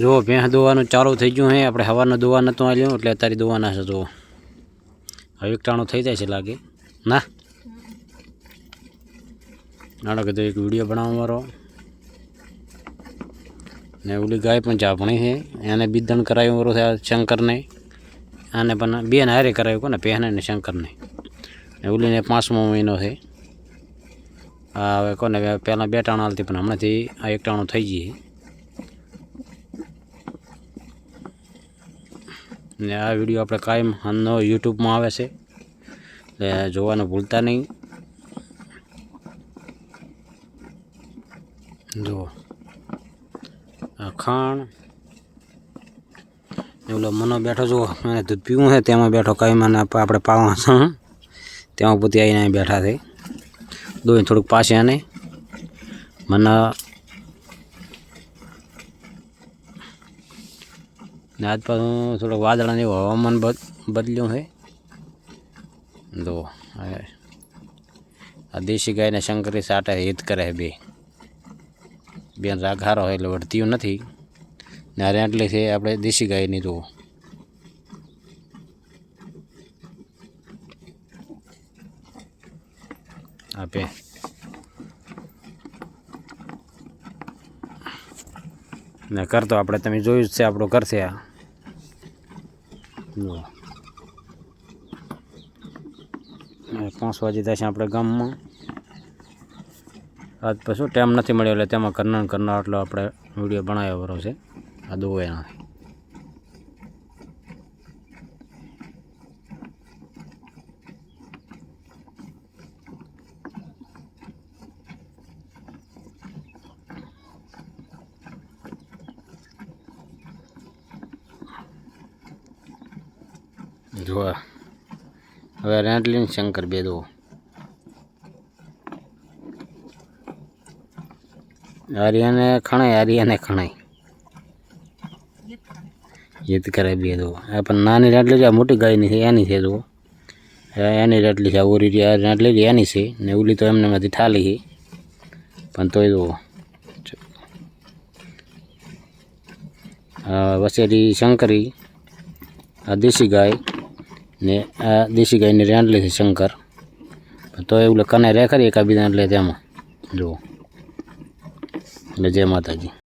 જો ભેંસ દોવાનું ચાલુ થઈ ગયું હે આપણે હવારનો દોવા નહોતું આલ્યું એટલે અત્યારે દોવાના છે. જો હવે એકટાણું થઈ જાય છે લાગે ના નાનો કીધું એક વિડીયો બનાવવા મારો ને ઓલી ગાય પણ ચાપણી છે એને બીદણ કરાવ્યું મારું છે શંકરને આને પણ બેન હારે કરાવ્યું કોને પહેને ને શંકરને ને ઓલીને 5મો મહિનો છે. આ હવે કોને પહેલાં 2 ટાણા હાલતી પણ હમણાંથી આ 1 ટાણું થઈ ગઈ ને આ વિડીયો આપણે કાયમ હાલનો યુટ્યુબમાં આવે છે એટલે જોવાનું ભૂલતા નહીં. જુઓ આ ખાણ એવલો મનો બેઠો જુઓ મને દૂધ પીવું છે તેમાં બેઠો કાંઈ મને આપણે પાવા છે તેમાં પોતે આવીને બેઠા છે. દોઈને થોડુંક પાસે આને મને ને આજ પાછું થોડુંક વાદળા જેવું હવામાન બદલ્યું છે. જો આ દેશી ગાયને શંકરી સાટે હિત કરે છે બેન રાગ હારો એટલે વળતીયું નથી ને આ રેટલી છે આપણે દેશી ગાયની. જુઓ આપે ને કરતો આપણે તમે જોયું જ છે આપણું કરશે આ 5 વાગે થશે આપણે ગામમાં. આજ પછી ટાઈમ નથી મળ્યો એટલે તેમાં કરનાર એટલો આપણે વિડીયો બનાવ્યો બરો છે આ દોવાના. જોવા હવે રેટલીન શંકર બે દો આર્યાને ખણાય જીત કરે બે દો. પણ નાની રેટલી છે મોટી ગાયની છે એની છે. જુઓ એની રેટલી છે ઓરી રેટલી એની છે ને ઓલી તો એમને માંથી ઠાલી છે પણ તોય જુઓ વસેરી શંકરી આ દેશી ગાય ને આ દેશી ગાયની રેટલી છે શંકર તો એવું કને રે ખરી એકાબીજા એટલે તેમાં જુઓ એટલે જય માતાજી.